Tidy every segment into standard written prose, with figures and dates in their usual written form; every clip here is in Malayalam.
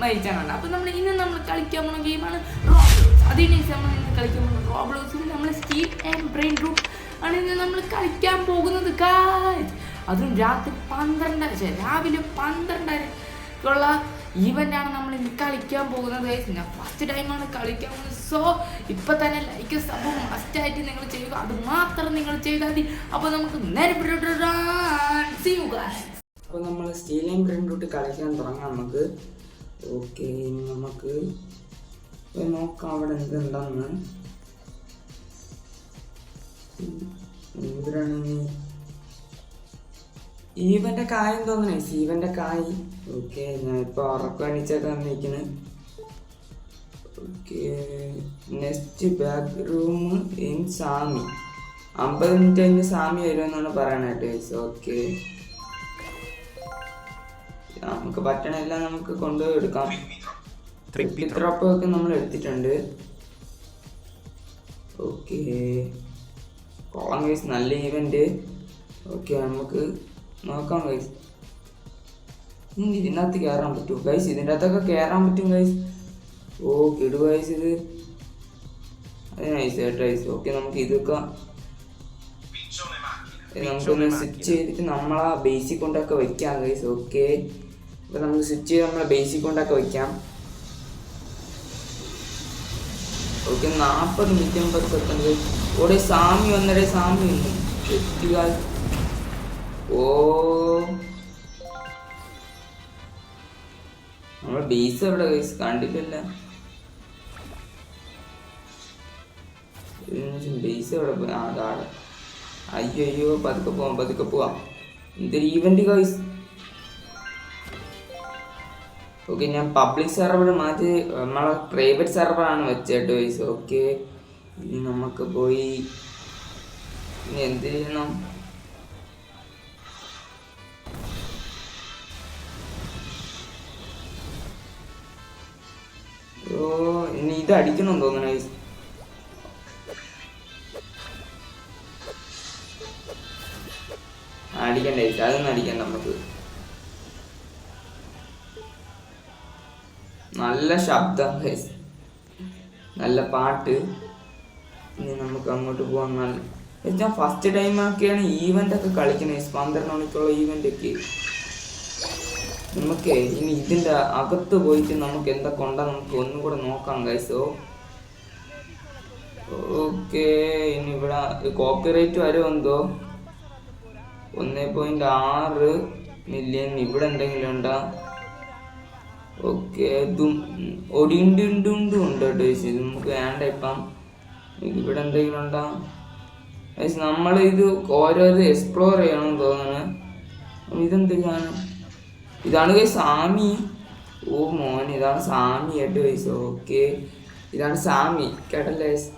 മരിച്ചാണ്. അപ്പോൾ നമ്മൾ കളിക്കാൻ പോകുന്ന ഗെയിമാണ് റോബ്ലോക്സ്. അതിന് നമ്മൾ ഇന്ന് കളിക്കാൻ പോകുന്നത് റോബ്ലോക്സിൽ നമ്മൾ സ്റ്റീൽ ആൻഡ് ബ്രെയിൻ റൂട്ട് ആണ് ഇന്ന് നമ്മൾ കളിക്കാൻ പോകുന്നത് ഗായ്സ്. അതും രാവിലെ 12:30ക്കുള്ള ഈവൻ്റാണ് നമ്മൾ ഇന്ന് കളിക്കാൻ പോകുന്നത് ഗൈസ്. ഞാൻ ഫസ്റ്റ് ടൈമാണ് കളിക്കാൻ പോകുന്നത്. സോ ഇപ്പം തന്നെ ലൈക്ക് സബ് മസ്റ്റായിട്ട് നിങ്ങൾ ചെയ്യുക. അത് മാത്രം നിങ്ങൾ ചെയ്താൽ മതി. അപ്പോൾ നമുക്ക് നേരെ അപ്പോൾ നമ്മൾ സ്റ്റീൽ ആൻഡ് ബ്രെയിൻ റൂട്ട് കളിക്കാൻ തുടങ്ങാം നമുക്ക്. ഓക്കെ, ഇനി നമുക്ക് നോക്കാം അവിടെ എന്തുണ്ടെന്ന്. എന്തിനാണ് ഈവൻ്റെ കാര്യം തോന്നണേ? ഈവൻ്റെ കായ്. ഓക്കെ, ഞാൻ ഇപ്പോൾ ഉറക്കണിച്ചൊക്കെ വന്നിരിക്കുന്നത്. Okay, next back room in Sami. 50 minute കഴിഞ്ഞ് സാമി വരുമെന്നാണ് പറയാനായിട്ട് ഗൈസ്. ഓക്കെ, നമുക്ക് പറ്റണെല്ലാം നമുക്ക് കൊണ്ടുപോയി എടുക്കാം. ട്രിപ്പിത്രപ്പൊക്കെ നമ്മൾ എടുത്തിട്ടുണ്ട്. ഓക്കെ, കൊള്ളാം ഗൈസ്, നല്ല ഈവൻ്റ്. ഓക്കെ, നമുക്ക് നോക്കാം ഗൈസ്. ഇതിനകത്ത് കയറാൻ പറ്റും ഗൈസ്? ഇതിൻ്റെ അകത്തൊക്കെ കയറാൻ പറ്റും ഗൈസ്. ഓ കിടു ഗൈസ്, ഇത് അത് നൈസ് കേട്ടോ ഗൈസ്. ഓക്കെ, നമുക്ക് ഇതൊക്കെ നമുക്കൊന്ന് സ്വിച്ച് ചെയ്തിട്ട് നമ്മളാ ബേസിക് കൊണ്ടൊക്കെ വയ്ക്കാം ഗൈസ്. ഓക്കെ, അപ്പോൾ നമുക്ക് സ്വിച്ച് ചെയ്ത് നമ്മളെ ബേസിക് കൊണ്ടൊക്കെ വയ്ക്കാം. Okay, 40 minute 50 second. ഓടെ സാമി വന്നടേ, സാമി വന്നു. ഓ, നമ്മളെ ബേസ് എവിടെ ഗൈസ്? കണ്ടിട്ടില്ല. ബേസ് എവിടെ പോയി? അതാണ്. അയ്യോ, പതുക്കെ പോവാം. എന്തൊരു ഈവന്റ് ഗൈസ്. ഓക്കെ, ഞാൻ പബ്ലിക് സെർവർ മാറ്റി നമ്മളെ പ്രൈവറ്റ് സെർവറാണ് വെച്ചേട്ടോ ഗൈസ്. ഓക്കെ, ഇനി നമുക്ക് പോയി ഇനി എന്ത് ചെയ്യണം? ഓ, ഇനി ഇത് അടിക്കണം തോന്നണ ഗൈസ്. അടിക്കണ്ട ഗൈസ്, അതൊന്നും അടിക്കണ്ട. നമുക്ക് നല്ല ശബ്ദം ഗൈസ്, നല്ല പാട്ട്. ഇനി നമുക്ക് അങ്ങോട്ട് പോകാൻ. ഞാൻ ഫസ്റ്റ് ടൈമൊക്കെയാണ് ഈവൻ്റ് ഒക്കെ കളിക്കുന്നത്. 12 മണിക്കുള്ള ഈവൻ്റ് ഒക്കെ. നമുക്ക് ഇനി ഇതിൻ്റെ അകത്ത് പോയിട്ട് നമുക്ക് എന്തൊക്കെ ഉണ്ടോ നമുക്ക് ഒന്നും കൂടെ നോക്കാം ഗൈസോ. ഓക്കെ, ഇനി ഇവിടെ കോപ്പിറൈറ്റ് വരുമെന്തോ. 1.6 മില്യൺ ഇവിടെ എന്തെങ്കിലും ഉണ്ടോ? ഓക്കെ, ഇതും ഒടിണ്ടുണ്ടും ഉണ്ട് കേട്ടോ ഗൈസ്. ഇത് നമുക്ക് വേണ്ട. ഇപ്പം ഇവിടെ എന്തെങ്കിലും ഉണ്ടോ ഗൈസ്? നമ്മളിത് ഓരോരോ എക്സ്പ്ലോർ ചെയ്യണമെന്ന് തോന്നുന്നു. ഇതെന്താണ്? ഇതാണ് ഗൈസ് സാമി. ഓ മോൻ, ഇതാണ് സാമി കേട്ടോ ഗൈസ്. ഓക്കെ, ഇതാണ് സാമി കേട്ടല്ലേ ഗൈസ്.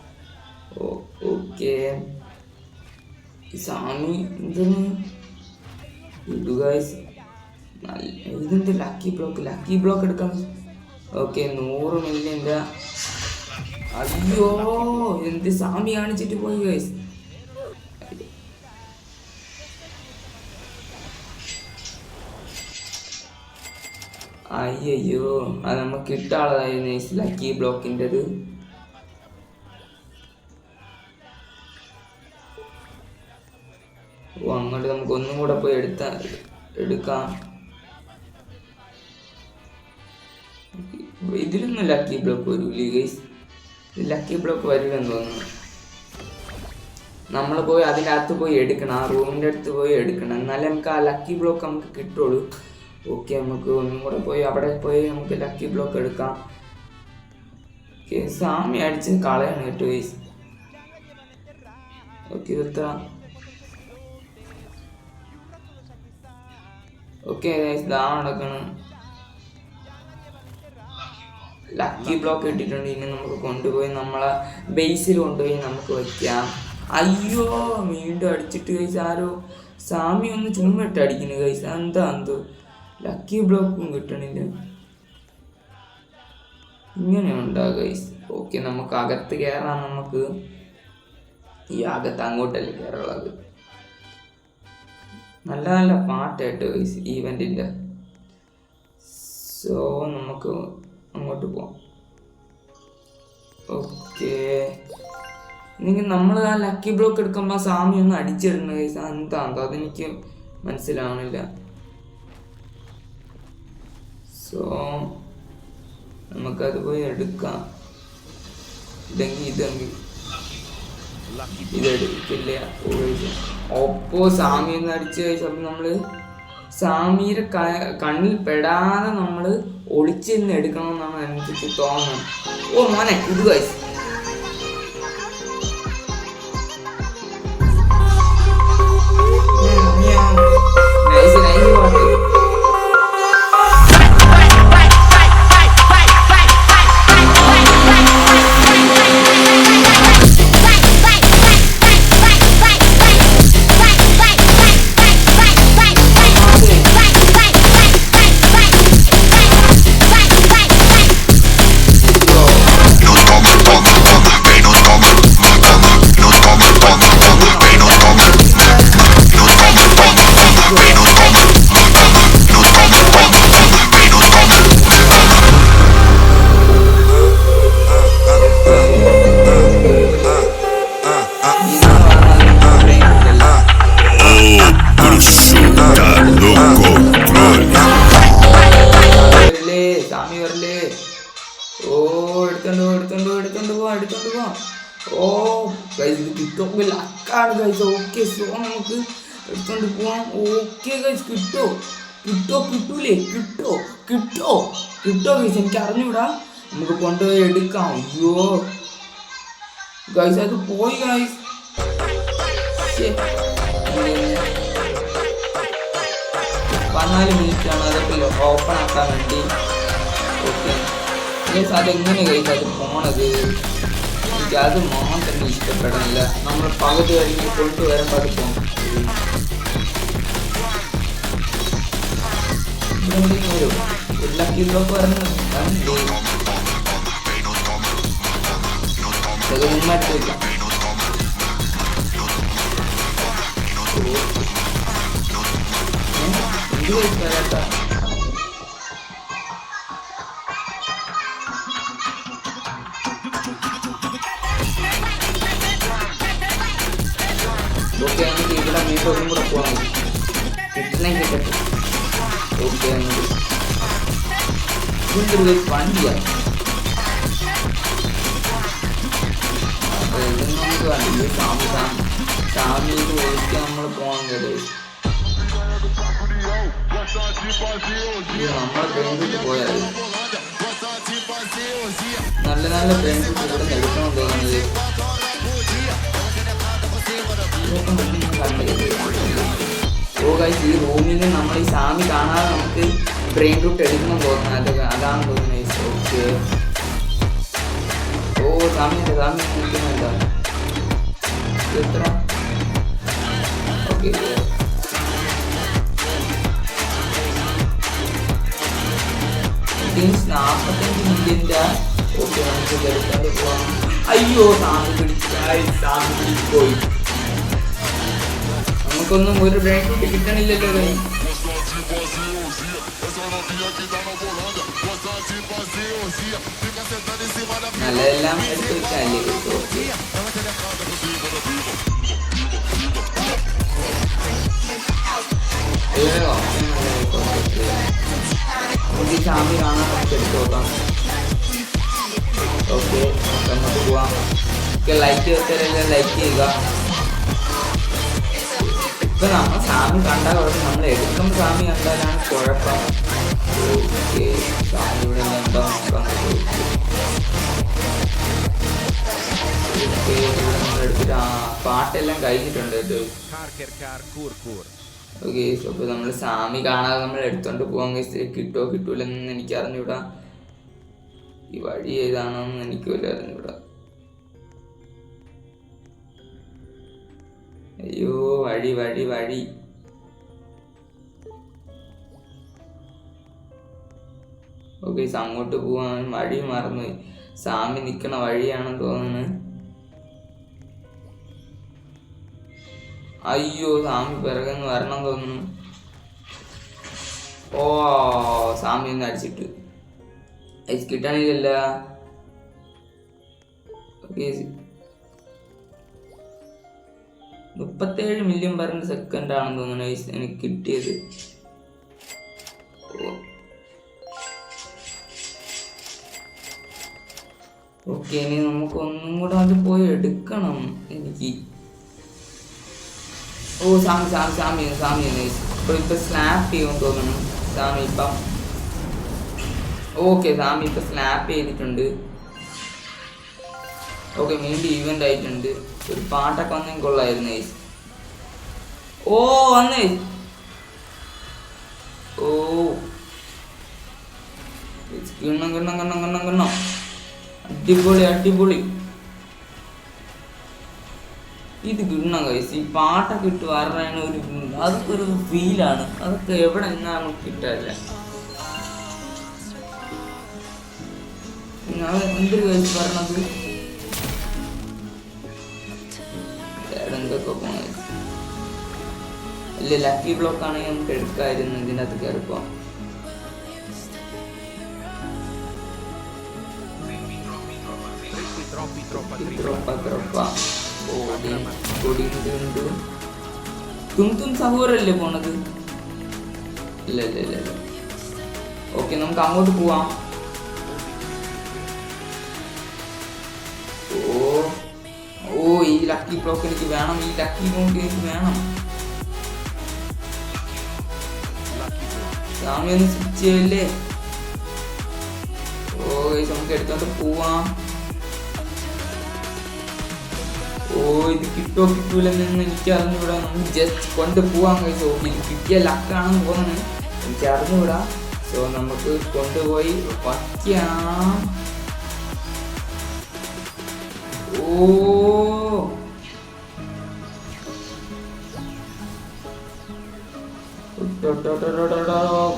ഓക്കെ, സാമി എന്താണ് ഇത് ഗൈസ്? ഇതെന്ത് ലക്കി ബ്ലോക്ക് എടുക്കാം. ഓക്കെ, 100 മില്യൻ്റെ. അയ്യോ, എന്ത് സാമി കാണിച്ചിട്ട് പോയി ഗൈസ്. അയ്യോ, അത് നമുക്ക് കിട്ടാനുള്ളതായിരുന്നു ലക്കി ബ്ലോക്കിൻ്റെത്. ഓ, അങ്ങോട്ട് നമുക്ക് ഒന്നും കൂടെ പോയി എടുക്കാം. ഇതിലൊന്നും ലക്കി ബ്ലോക്ക് വരൂല്ലേ ഗൈസ്? ലക്കി ബ്ലോക്ക് വരില്ലെന്ന് തോന്നുന്നു. നമ്മൾ പോയി അതിൻ്റെ അകത്ത് പോയി എടുക്കണം. ആ റൂമിൻ്റെ അടുത്ത് പോയി എടുക്കണം, എന്നാലേ നമുക്ക് ആ ലക്കി ബ്ലോക്ക് നമുക്ക് കിട്ടുള്ളൂ. ഓക്കെ, നമുക്ക് ഒന്നും കൂടെ പോയി അവിടെ പോയി നമുക്ക് ലക്കി ബ്ലോക്ക് എടുക്കാം. ഓക്കെ, സാമി അടിച്ച് കളയാണ് കേട്ടോ ഗൈസ്. ഓക്കെ, ഇതെത്ര? ഓക്കെ ഗൈസ്, ഇതാ നടക്കണം. ലക്കി ബ്ലോക്ക് ഇട്ടിട്ടുണ്ട്. ഇനി നമുക്ക് കൊണ്ടുപോയി നമ്മളെ ബേസിൽ കൊണ്ടുപോയി നമുക്ക് വയ്ക്കാം. അയ്യോ, വീണ്ടും അടിച്ചിട്ട് ഗൈസ്. ആരോ സാമി ഒന്ന് ചുമ്മിട്ട് അടിക്കുന്നു ഗൈസ്. എന്തോ ലക്കി ബ്ലോക്കും കിട്ടണില്ല. ഇങ്ങനെയുണ്ടാ ഗൈസ്? ഓക്കെ, നമുക്ക് അകത്ത് കയറാം. നമുക്ക് ഈ അകത്ത് അങ്ങോട്ടല്ലേ കയറുള്ളത്. നല്ല നല്ല പാട്ടായിട്ട് ഗൈസ് ഈവൻറ്റിൻ്റെ. സോ നമുക്ക് അങ്ങോട്ട് പോവാം. ഓക്കെ, നമ്മൾ ആ ലക്കി ബ്ലോക്ക് എടുക്കുമ്പോൾ സാമി ഒന്ന് അടിച്ചിടണം ഗൈസ്. എന്താണെന്നോ അതെനിക്ക് മനസ്സിലാവണില്ല. സോ നമുക്കത് പോയി എടുക്കാം. ഇതെടുക്കില്ല. ഒപ്പോ സാമി ഒന്ന് അടിച്ച് കഴിച്ചപ്പോൾ നമ്മള് സാമിയുടെ കണ്ണിൽ പെടാതെ നമ്മൾ ഒളിച്ചിരുന്ന് എടുക്കണമെന്നാണ് എനിക്ക് തോന്നുന്നത്. ഓ മോനെ ഇത് ഗൈസ്, നൈസ് നൈസ് പാട്ട്. എടുത്തോണ്ട് പോവാം. ഓ ഗൈസ് ഇത് കിട്ടുമെങ്കിൽ അക്കാണ് ഗൈസ്. ഓക്കെ, സോ നമുക്ക് എടുത്തോണ്ട് പോവാം. ഓക്കെ ഗൈസ്, കിട്ടൂലേ? കിട്ടോ ഗൈസ്, എനിക്ക് അറിഞ്ഞൂടാ. നമുക്ക് കൊണ്ടുപോയി എടുക്കാം. അയ്യോ ഗൈസ്, അത് പോയി ഗൈസ്. 14 മിനിറ്റാണ് അതൊക്കെ ഓപ്പൺ ആക്കാൻ വേണ്ടി. ഓക്കെ ഗൈസ്, അതെങ്ങനെ ഗൈസ് അത് പോണത്? എനിക്കത് മാത്രം ഇഷ്ടപ്പെടണില്ല. നമ്മൾ പകുതി കഴിഞ്ഞ് കൊണ്ടുവരുമ്പോൾ അത് പോകും. ഒരു ലക്കി ബ്ലോക്ക് വരുന്നത് മുമ്പായിട്ട് വയ്ക്കാം. എന്ത് കഴിക്കാത്ത ഓക്കെ, നമുക്ക് ഇവിടെ വീട്ടൊന്നും കൂടെ പോകാം. കിട്ടണേ കിട്ടട്ടെ. ഓക്കെ, ഇതൊരു വണ്ടിയാണ്. അപ്പോൾ ഇത് നമുക്ക് വണ്ടി സാമിയിൽ ഓടിക്കാൻ നമ്മൾ പോകാൻ കഴിയും. നമ്മളെ ഫ്രണ്ട്സ് പോയാൽ നല്ല നല്ല ഫ്രണ്ട്സ് ഇവിടെ എടുക്കണം തോന്നുന്നത്. ഓ ഗൈസ്, ഈ റൂമിൽ നിന്ന് നമ്മൾ ഈ സാമി കാണാതെ നമുക്ക് ബ്രെയിൻ റൂട്ട് എടുക്കണം തോന്നുന്നത്. അതാണ് തോന്നുന്നത്. ഓക്കെ, ഓ സാമി നിൽക്കുന്നില്ല. എത്ര? ഓക്കെ, 45 മില്യൻ്റെ. ഓക്കെ, നമുക്ക് എടുക്കാണ്ട് പോവാം. അയ്യോ സാമി പിടിച്ചുപോയി. നമുക്കൊന്നും ഒരു ബ്രെയിൻ റൂട്ട് കിട്ടണില്ലല്ലോ. നല്ലതെല്ലാം എടുത്ത് വെച്ചാലേ നമുക്ക് ഈ സാമി കാണാൻ നമുക്ക് എടുത്ത് നോക്കാം. ഓക്കെ, നമുക്ക് പോവാം. ഓക്കെ, ലൈക്ക് ചെയ്തവരെല്ലാം ലൈക്ക് ചെയ്യുക. ഇപ്പൊ നമ്മൾ സാമി കണ്ടാൽ കുഴപ്പം, നമ്മൾ എടുക്കുമ്പോൾ സാമി കണ്ടാലാണ് കുഴപ്പം. ഓക്കെ, സാമി ഇവിടെ എന്താ നോക്കാം. ഓക്കെ, ഇവിടെ നമ്മൾ എടുത്തിട്ട് പാട്ടെല്ലാം കഴിഞ്ഞിട്ടുണ്ട് കേട്ടോ. ഓക്കെ, അപ്പോൾ നമ്മൾ സാമി കാണാതെ നമ്മൾ എടുത്തോണ്ട് പോകാൻ കിട്ടൂലെന്ന് എനിക്ക് അറിഞ്ഞൂടാ. ഈ വഴി ഏതാണെന്ന് എനിക്ക് പോലും അറിഞ്ഞൂടാ. അയ്യോ വഴി. ഓക്കെ, അങ്ങോട്ട് പോവാൻ വഴി മറന്നുപോയി. സാമി നിൽക്കണ വഴിയാണെന്ന് തോന്നുന്നു. അയ്യോ, സാമി പിറകെന്ന് വരണം തോന്നുന്നു. ഓ സാമി ഒന്ന് അടിച്ചിട്ട് ഐസ് കിട്ടാനില്ല. 37 മില്യൺ പെർ സെക്കൻഡ് ആണെന്ന് തോന്നുന്നു ഐസ് എനിക്ക് കിട്ടിയത്. ഓക്കെ, ഇനി നമുക്ക് ഒന്നും കൂടെ അത് പോയി എടുക്കണം എനിക്ക്. ഓ സാമി ഇപ്പൊ സ്ലാപ്പ് ചെയ്യുമെന്ന് തോന്നുന്നു സാമി ഇപ്പം. ഓക്കെ, സാമി ഇപ്പൊ സ്ലാപ്പ് ചെയ്തിട്ടുണ്ട്. ഓക്കെ, വീണ്ടും ഈവന്റ് ആയിട്ടുണ്ട്. ഒരു പാട്ടൊക്കെ വന്നെങ്കിൽ കൊള്ളായിരുന്നു ഐസ്. ഓ വന്നേ. ഓ കിണ്ണം അടിപൊളി. ഇത് കിണ്ണം കഴിച്ച് ഈ പാട്ടൊക്കെ ഇട്ട് വരണ അതൊക്കെ ഒരു ഫീലാണ്. അതൊക്കെ എവിടെ നിന്നാ നമുക്ക് കിട്ടാറില്ല. എന്തൊരു കഴിച്ച് പറഞ്ഞത് എന്തൊക്കെ പോണ അല്ല. ലക്കി ബ്ലോക്ക് ആണെങ്കിൽ നമുക്ക് എടുക്കായിരുന്നു. ഇതിൻ്റെ അകത്ത് കയറിപ്പോ തും സഹോരല്ലേ പോണത്? ഇല്ല. ഓക്കെ, നമുക്ക് അങ്ങോട്ട് പോവാം. ഓ ഈ ലക്കി ബ്ലോക്ക് എനിക്ക് വേണം. സാമി ഒന്ന് സ്വിച്ച് ചെയ്യല്ലേ? ഓ നമുക്ക് എടുത്തോണ്ട് പോവാം. ഓ ഇത് കിട്ടൂലെന്ന് എനിക്ക് അറിഞ്ഞുകൂടാ. നമുക്ക് ജസ്റ്റ് കൊണ്ടുപോവാൻ കഴിച്ചു. ഇത് കിട്ടിയ ലക്കാണെന്ന് തോന്നുന്നു, എനിക്ക് അറിഞ്ഞുകൂടാ. സോ നമുക്ക് കൊണ്ടുപോയി വയ്ക്കാം.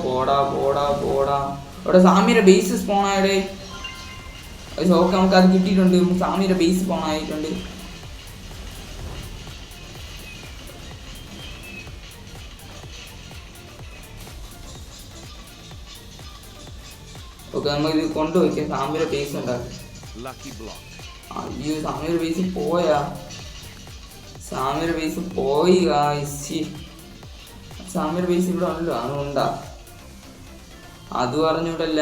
പോടാ അവിടെ സാമിയുടെ ബേസ് സ്പോൺ ആയടെ. ഓക്കെ, നമുക്ക് അത് കിട്ടിയിട്ടുണ്ട്. സാമിയുടെ ബേസ് സ്പോൺ ആയിട്ടുണ്ട്. ഓക്കെ, നമുക്ക് ഇത് കൊണ്ടുപോയിക്കാം. സാമിയുടെ ബേസ് ഉണ്ടാക്കി. അയ്യോ, സാമിയുടെ ബേസ് പോയാ? സാമിയുടെ ബേസ് പോയി. സാമിയുടെ ബേസ് ഇവിടെ ഉണ്ടല്ലോ? അതുകൊണ്ടാ അത് പറഞ്ഞിവിടല്ല.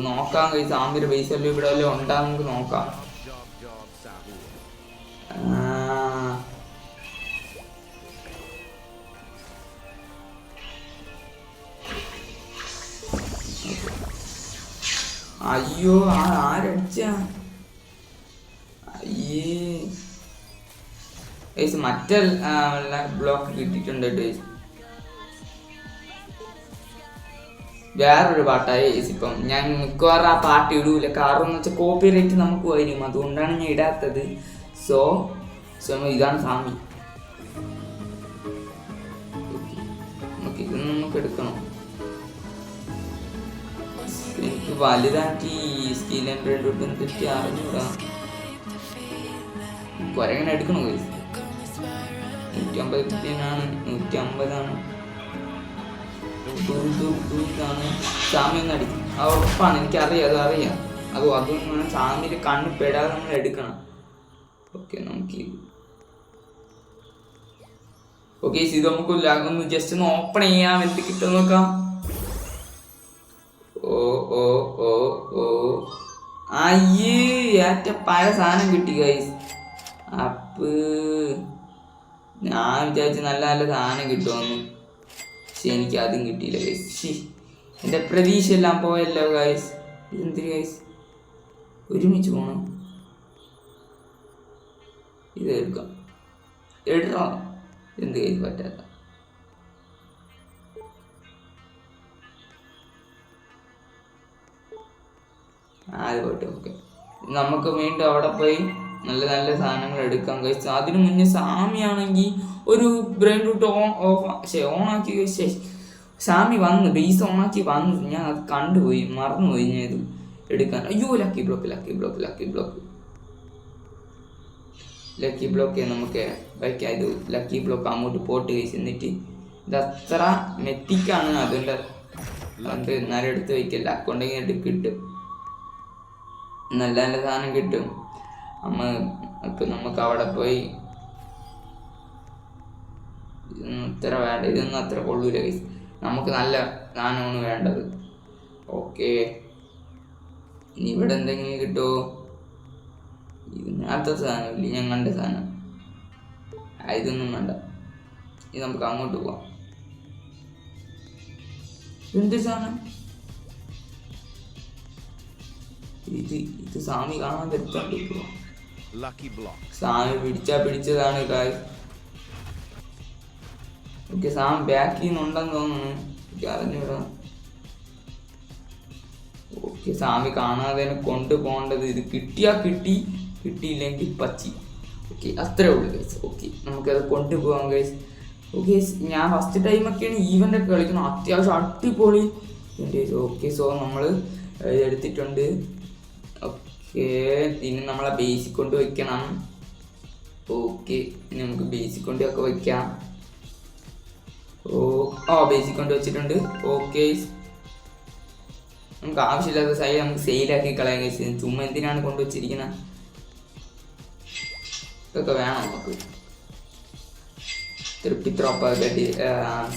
നോക്കാം കഴിച്ച് സാമിയുടെ ബേസ് അല്ലോ ഇവിടെ വല്ലതും ഉണ്ടാ, നമുക്ക് നോക്കാം. അയ്യോ, ആരടിച്ച? മറ്റേ ബ്ലോക്ക് കിട്ടിയിട്ടുണ്ട്. വേറൊരു പാട്ടായി. ഇപ്പം ഞാൻ മിക്കവാറും ആ പാട്ട് ഇടൂല. കാരണം എന്ന് വെച്ചാൽ കോപ്പി റൈറ്റ് നമുക്ക് വരും. അതുകൊണ്ടാണ് ഞാൻ ഇടാത്തത്. സോ ഇതാണ് സാമി. ഇത് നമുക്ക് എടുക്കണം. എനിക്ക് വലുതായിട്ട് ഈ സ്കിൽ ആൻഡ് ബ്രെയിൻ റൂട്ട് തെറ്റി അറിഞ്ഞൂടാ. കുരങ്ങനെ എടുക്കണോ? 150 150 സാമി ഒന്ന് അടിക്കും. അത് ഉറപ്പാണ്, എനിക്കറിയാം. അതൊന്നും സാമിയുടെ കണ്ണ് പെടാതെ നമ്മൾ എടുക്കണം. ഓക്കെ, നമുക്ക് ഇത് നമുക്ക് ഒന്ന് ജസ്റ്റ് ഒന്ന് ഓപ്പൺ ചെയ്യാം. എന്ത് കിട്ടും നോക്കാം. അയ്യേ, ഏറ്റവും പഴയ സാധനം കിട്ടി ഗൈസ്. അപ്പ് ഞാൻ വിചാരിച്ചു നല്ല സാധനം കിട്ടുമെന്ന്. പക്ഷെ എനിക്ക് അതും കിട്ടിയില്ല ഗൈസ്. എൻ്റെ പ്രതീക്ഷ എല്ലാം പോയല്ലോ ഗൈസ്. ഇതെന്തിരി ഗൈസ്? ഒരുമിച്ച് പോകണം. ഇത് എടുക്കാം. എന്ത് ഗൈസ് പറ്റാത്ത? അത് പോട്ടെ. ഓക്കെ, നമുക്ക് വീണ്ടും അവിടെ പോയി നല്ല സാധനങ്ങൾ എടുക്കാം കഴിച്ചു. അതിനു മുന്നേ സാമിയാണെങ്കിൽ ഒരു ബ്രെയിൻ റൂട്ട് ഓണാക്കി സാമി വന്ന് ബേസ് ഓണാക്കി വന്നു. ഞാൻ അത് കണ്ടുപോയി, മറന്നുപോയി ഞാൻ ഇത് എടുക്കാൻ. അയ്യോ, ലക്കി ബ്ലോക്ക് നമുക്ക് വയ്ക്കാം. ഇത് ലക്കി ബ്ലോക്ക് അങ്ങോട്ട് പോട്ട് കഴിച്ച് എന്നിട്ട് ഇതത്ര മെത്തിക്കാണ്, അതുകൊണ്ട് എന്നാലും എടുത്ത് വയ്ക്കില്ല. അക്കൗണ്ടെങ്കിൽ എടുത്ത് കിട്ടും, നല്ല നല്ല സാധനം കിട്ടും. ഇപ്പം നമുക്ക് അവിടെ പോയി ഇത്ര വേണ്ട, ഇതൊന്നും അത്ര കൊള്ളൂല ഗൈസ്. നമുക്ക് നല്ല സാധനമാണ് വേണ്ടത്. ഓക്കെ, ഇനി ഇവിടെ എന്തെങ്കിലും കിട്ടുമോ? ഇതിനകത്ത സാധനം ഇല്ല, ഞാൻ കണ്ട സാധനം. ഇതൊന്നും വേണ്ട, ഇത് നമുക്ക് അങ്ങോട്ട് പോവാം. എന്ത് സാധനം ഇത്? സ്വാമി കാണാൻ തരുത്തോണ്ട് സ്വാമി പിടിച്ചതാണ് ഗൈസ്. ഓക്കെ, സ്വാമി ബാക്കിൽ നിന്നുണ്ടെന്ന് തോന്നുന്നു, അറിഞ്ഞൂടാ. ഓക്കെ, സ്വാമി കാണാതെ കൊണ്ടുപോകേണ്ടത്. ഇത് കിട്ടിയാ കിട്ടി, കിട്ടിയില്ലെങ്കിൽ പച്ചി. ഓക്കെ, അത്രേ ഉള്ളൂ ഗൈസ്. ഓക്കെ, നമുക്കത് കൊണ്ടുപോകാം ഗൈസ്. ഓക്കെ, ഞാൻ ഫസ്റ്റ് ടൈമൊക്കെയാണ് ഈവൻ്റൊക്കെ കളിക്കുന്നത്, അത്യാവശ്യം അടിപൊളി. ഓക്കെ, സോ നമ്മൾ എടുത്തിട്ടുണ്ട്. ഓക്കെ, ഇനി നമ്മളെ ബേസിക് കൊണ്ട് വയ്ക്കണം. ഓക്കെ, ഇനി നമുക്ക് ബേസിക് കൊണ്ടൊക്കെ വയ്ക്കാം. ബേസിക് കൊണ്ട് വെച്ചിട്ടുണ്ട്. ഓക്കെ, നമുക്ക് ആവശ്യമില്ലാത്ത സൈഡ് നമുക്ക് സെയിലാക്കി കളയാൻ കഴിച്ചു. ചുമ്മാ എന്തിനാണ് കൊണ്ടുവച്ചിരിക്കുന്നത്? ഇതൊക്കെ വേണം നമുക്ക്. തൃപ്തിത്രോപ്പൊക്കെ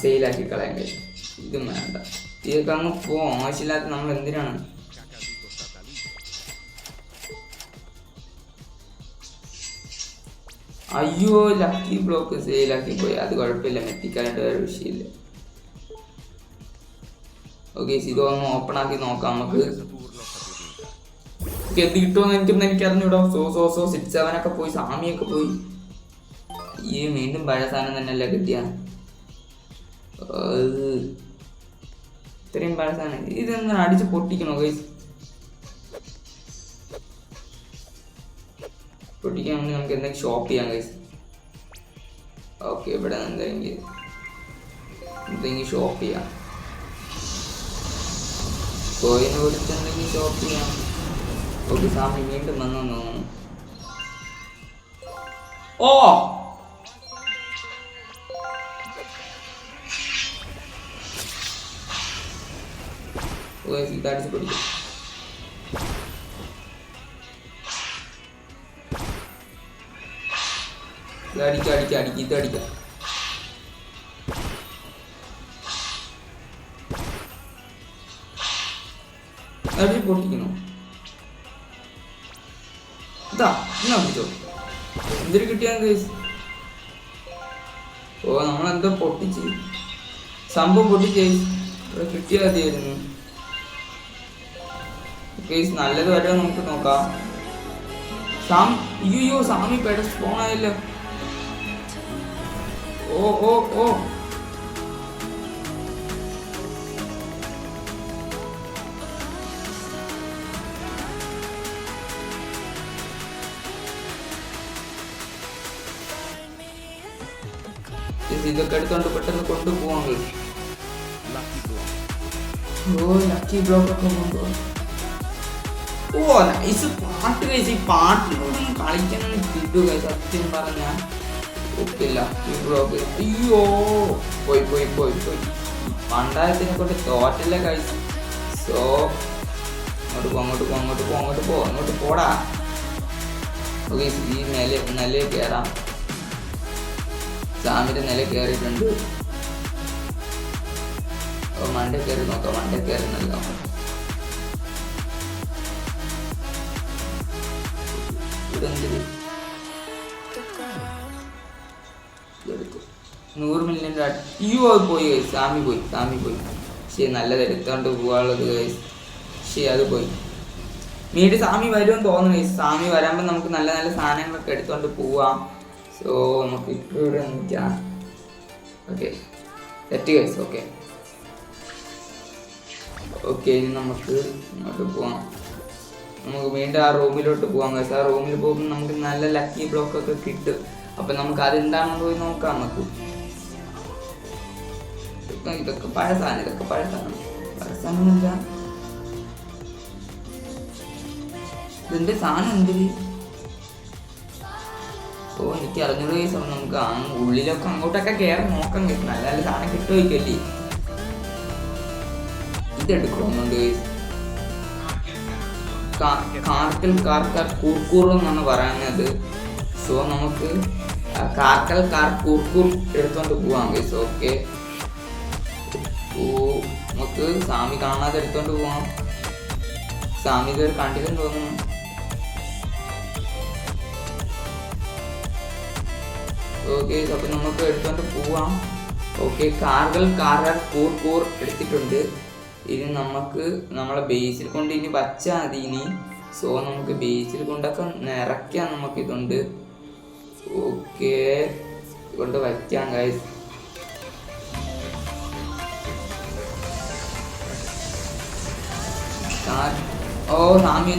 സെയിലാക്കി കളയാൻ കഴിയും. ഇതും വേണ്ട, ഇതൊക്കെ അങ്ങ് പോവാം. ആവശ്യമില്ലാത്ത നമ്മൾ എന്തിനാണ്? അയ്യോ, ലക്കി ബ്ലോക്ക് സെയിലാക്കി പോയി. അത് കുഴപ്പമില്ല, മെത്തിക്കാനായിട്ട് വേറെ വിഷയമില്ല. ഓക്കെ, ഇതൊന്ന് ഓപ്പൺ ആക്കി നോക്കാം നമുക്ക്. എന്ത് കിട്ടുമെന്ന് എനിക്ക് അറിഞ്ഞൂടാ. സോ 6-7 പോയി, സ്വാമിയൊക്കെ പോയി. ഈ വീണ്ടും പഴയ സാധനം തന്നെയല്ലേ കിട്ടിയ? ഇത്രയും പഴയ സാധനം ഇതെന്താ അടിച്ച് പൊട്ടിക്കണോ ഗൈസ്? പൊട്ടിക്കാൻ വേണ്ടി നമുക്ക് എന്തെങ്കിലും ഷോപ്പ് ചെയ്യാം ഗൈസ്. ഓക്കെ, ഇവിടെ എന്തെങ്കിലും ഷോപ്പ് ചെയ്യാം. കോയിനെ കൊടുത്ത് എന്തെങ്കിലും ഷോപ്പ് ചെയ്യാം. ഓക്കെ, സ്വാമി വീണ്ടും വന്നു തോന്നുന്നു. ഇതടിച്ച് പിടിക്കും. ഇതടിക്കാം. അടിച്ച് പൊട്ടിക്കണോ? എന്നാ പിടിച്ചോ. എന്തൊരു കിട്ടിയാ ഗൈസ്? നമ്മളെന്തോ പൊട്ടിച്ച് സംഭവം പൊട്ടിച്ച് ഇവിടെ കിട്ടിയാൽ മതിയായിരുന്നു ഗൈസ്. നല്ലത് വരെ നമുക്ക് നോക്കാം. അയ്യോ, സ്വാമി പെട സ്പോൺ ആയല്ലോ. ഓ ഇതൊക്കെ എടുത്തോണ്ട് പെട്ടെന്ന് കൊണ്ടുപോവാൻ കഴിയും. ലക്കി ബ്ലോക്ക് ഒക്കെ കൊണ്ടുപോകാം. നൈസ് പാട്ട് കഴിച്ച്. ഈ പാട്ടിലൂടെ കളിക്കാൻ കിട്ടുക സത്യം പറഞ്ഞ. Okay, lucky block. അയ്യോ, പോയി. പണ്ടായത്തിനെ കൊണ്ട് തോറ്റല്ലേ കഴിച്ചു. സോ അങ്ങോട്ട് പോടാ. ഓക്കെ, ഈ നില കയറാം. സ്വാമിയുടെ നില കയറിയിട്ടുണ്ട്. മണ്ട കയറി നോക്കാം. മണ്ട കയറി നല്ല നോക്കാം. ഇതെന്ത് 100 മില്യൺ. അയ്യോ, അത് പോയി. സ്വാമി പോയി. ശരി, നല്ലത് എടുത്തോണ്ട് പോകാനുള്ളത്. ശരി, അത് പോയി. വീണ്ടും സ്വാമി വരുമെന്ന് തോന്നുന്നു. സ്വാമി വരുമ്പോൾ നമുക്ക് നല്ല നല്ല സാധനങ്ങളൊക്കെ എടുത്തോണ്ട് പോവാം. സോ നമുക്ക് ഇവിടെ നിൽക്കാം. Okay, set guys. ഓക്കെ, ഇനി നമുക്ക് ഇങ്ങോട്ട് പോവാം. നമുക്ക് വീണ്ടും ആ റൂമിലോട്ട് പോകാം ഗൈസ്. ആ റൂമിൽ പോകുമ്പോൾ നമുക്ക് നല്ല ലക്കി ബ്ലോക്ക് ഒക്കെ കിട്ടും. അപ്പം നമുക്ക് അതെന്താണെന്ന് പോയി നോക്കാം. നമുക്ക് ഇതൊക്കെ പഴയ സാധനമില്ല. ഇതിന്റെ സാധനം എന്തിന്? ഓ എനിക്ക് അറിഞ്ഞൂടെ ഗൈസ്. അപ്പം നമുക്ക് ഉള്ളിലൊക്കെ അങ്ങോട്ടൊക്കെ കയറി നോക്കാൻ കഴിയും. നല്ല നല്ല സാധനം കിട്ടുമായിരിക്കല്ലേ. ഇതെടുക്കണമെന്നുണ്ട് ഗൈസ്. കാർക്കൽ കൂർക്കൂർ എന്നാണ് പറയുന്നത്. സോ നമുക്ക് കാർക്കൽ കൂർക്കൂർ എടുത്തോണ്ട് പോവാം ഗൈസ്. ഓക്കെ, ഓ നമുക്ക് സ്വാമി കാണാതെ എടുത്തോണ്ട് പോവാം. സ്വാമി ഇതൊരു കണ്ടില്ലെന്ന് തോന്നുന്നു. ഓക്കെ, അപ്പൊ നമുക്ക് എടുത്തോണ്ട് പോവാം. ഓക്കെ, കാർക്കൽ കൂർക്കൂർ എടുത്തിട്ടുണ്ട്. ഇനി നമുക്ക് നമ്മളെ ബേസിൽ കൊണ്ട് ഇനി വച്ചാൽ മതി ഇനി. സോ നമുക്ക് ബേസിൽ കൊണ്ടൊക്കെ നിറയ്ക്കാൻ നമുക്കിതുണ്ട്. ഓക്കെ, കൊണ്ട് വയ്ക്കാം ഗൈസ്. ഓ സാമി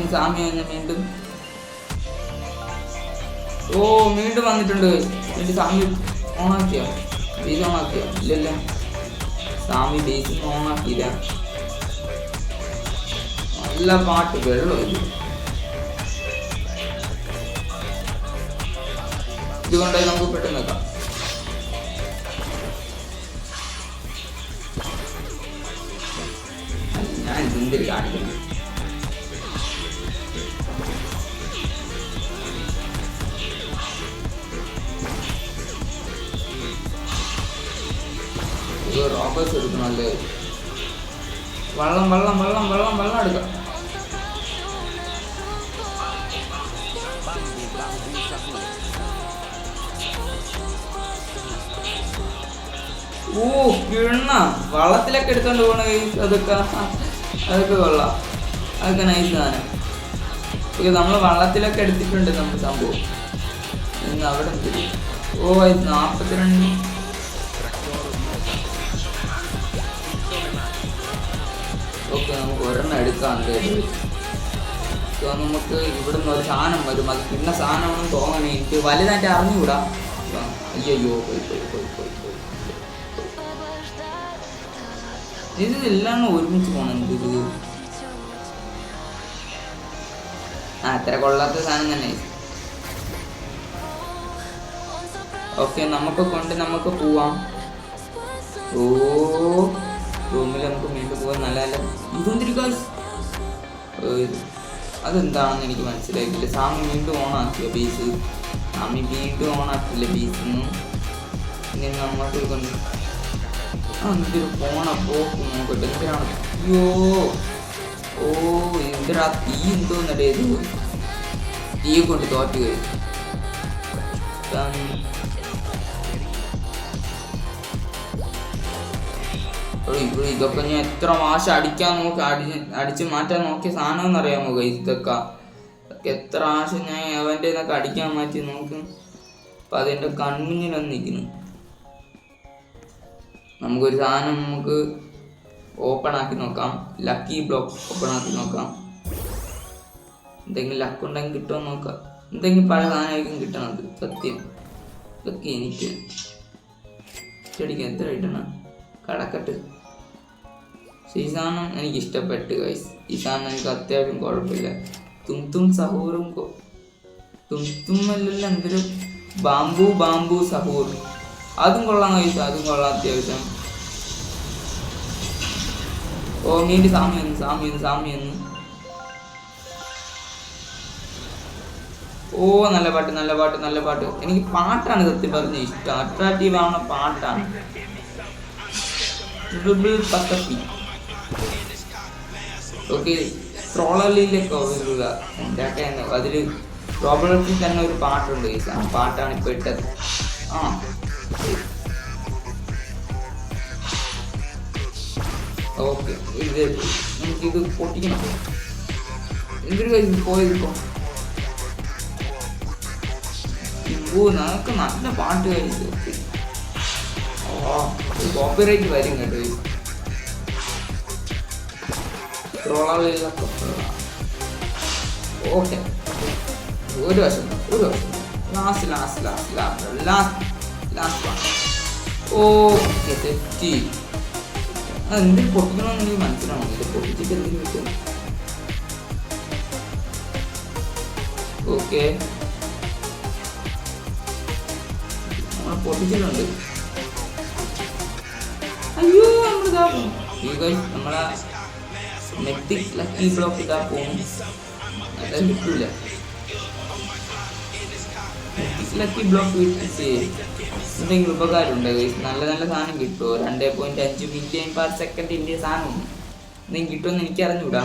വീണ്ടും വീണ്ടും വന്നിട്ടുണ്ട്. എന്നിട്ട് സാമി ഓണാക്കിയോ? ബേസ് ഓണാക്കിയോ? ഇല്ലല്ലോ, സാമി ബേസ് ഓണാക്കിയില്ല. നല്ല പാട്ട്, വെള്ളം ഇതുകൊണ്ടായി നമുക്ക് പെട്ടെന്ന് വെക്കാം. ഞാൻ എന്തിൽ കാണിക്കുന്നു. റോബേഴ്സ് എടുക്കണല്ലേ. വെള്ളം എടുക്കാം. കിണ്ണ വള്ളത്തിലൊക്കെ എടുത്തോണ്ട് പോകണ കൈസ്. അതൊക്കെ കൊള്ളാം. അതൊക്കെ നൈസ് സാധനം. നമ്മൾ വള്ളത്തിലൊക്കെ എടുത്തിട്ടുണ്ട് നമ്മൾ സംഭവം. അവിടെ 42. ഓക്കെ, നമുക്ക് ഒരെണ്ണം എടുക്കാം. നമുക്ക് ഇവിടുന്ന് ഒരു സാധനം വരും. അത് കിണ്ണ സാധനമാണെന്ന് തോന്നണേ. എനിക്ക് വലുതായിട്ട് അറിഞ്ഞുകൂടാ. അയ്യോ, പോയി. ഇതെല്ലാം ഒരുമിച്ച് പോകണം. ഇത് അത്ര കൊള്ളാത്ത സാധനം തന്നെ. ഓക്കെ, നമുക്ക് പോവാം. റൂമിൽ നമുക്ക് വീണ്ടും പോകാൻ നല്ല ഇതൊന്നിരിക്കും. അതെന്താണെന്ന് എനിക്ക് മനസ്സിലായിട്ടില്ല. സാമി വീണ്ടും ഓണാക്കിയ ബേസ്. സാമി വീണ്ടും ഓണാക്കില്ല ബേസിന്ന്. ഇനി അങ്ങോട്ട് കൊണ്ട് എന്തൊരു പോണ പോക്ക് നോക്കട്ടെ. എന്തിനാണ്? അയ്യോ, എന്തിനാ തീ എന്തോന്നടേ. ഇത് തീയെ കൊണ്ട് തോറ്റ് കഴിഞ്ഞു. ഇതൊക്കെ ഞാൻ എത്ര മാസം അടിക്കാൻ നോക്കി അടിച്ച് മാറ്റാൻ നോക്കിയ സാധനം എന്നറിയാമോ ഗൈസ്? ഇതൊക്കെ എത്ര ആശം ഞാൻ അവൻ്റെ ഇതൊക്കെ അടിക്കാൻ മാറ്റി നോക്കും. അപ്പം അതെൻ്റെ കൺമുന്നിൽ നിൽക്കുന്നു. നമുക്കൊരു സാധനം നമുക്ക് ഓപ്പൺ ആക്കി നോക്കാം. ലക്കി ബ്ലോക്ക് ഓപ്പൺ ആക്കി നോക്കാം. എന്തെങ്കിലും ലക്ക് ഉണ്ടെങ്കിൽ കിട്ടുമോ നോക്കാം. എന്തെങ്കിലും പല സാധനമായിരിക്കും കിട്ടണത്. സത്യം ഇതൊക്കെ എനിക്ക് ചെടിക്ക് എത്ര കിട്ടണം? കടക്കട്ട്. ഈ സാധനം എനിക്ക് ഇഷ്ടപ്പെട്ടു ഗൈസ്. ഈ സാധനം എനിക്ക് അത്യാവശ്യം കുഴപ്പമില്ല. തും സഹൂറും തുമ്മല്ല എന്തൊരു ബാംബു സഹൂർ, അതും കൊള്ളാം ഗൈസ്. അതും കൊള്ളാം അത്യാവശ്യം. വീണ്ടും സാമി എന്ന്. നല്ല പാട്ട്. എനിക്ക് പാട്ടാണ് സത്യം പറഞ്ഞ ഇഷ്ടം. അട്രാക്റ്റീവ് ആവണ പാട്ടാണ്. ഓക്കെ, ട്രോളലിയിലൊക്കെ വരിക അതിൽ റോബർട്ടിൽ തന്നെ ഒരു പാട്ടുണ്ട്. ആ പാട്ടാണ് ഇപ്പോൾ ഇട്ടത്. ഓക്കെ, നമുക്കിത് പൊട്ടിക്കണം. എന്തൊരു കാര്യം പോയതിപ്പോ. നമുക്ക് നല്ല പാട്ട് കഴിച്ചു. കോപ്പിറൈറ്റ് വരും കേട്ടോ. ട്രോളലിലൊക്കെ ഓക്കെ. ഒരു വശം ലാസ്റ്റ് ഓക്കെ തെറ്റി. അതെന്തിന് പൊട്ടിക്കണമെന്ന് എനിക്ക് മനസ്സിലാവുന്നില്ല. പൊട്ടിച്ചിട്ട് എന്തിനു പറ്റും? ഓക്കെ, നമ്മൾ പൊട്ടിച്ചിട്ടുണ്ട്. അയ്യോ നമ്മളിതാ നമ്മളെ മെത്തിക് ലക്കി ബ്ലോക്ക് ഇതാ പോകും. അതായത് കിട്ടൂല. ലക്കി ബ്ലോക്ക് വിട്ടിട്ട് എന്തെങ്കിലും ഉപകാരമുണ്ടോ ഗൈസ്? നല്ല നല്ല സാധനം കിട്ടുമോ? 2.5 മില്യൺ പെർ സെക്കൻഡിൻ്റെ സാധനം എന്തെങ്കിലും കിട്ടുമെന്ന് എനിക്ക് അറിഞ്ഞൂടാ.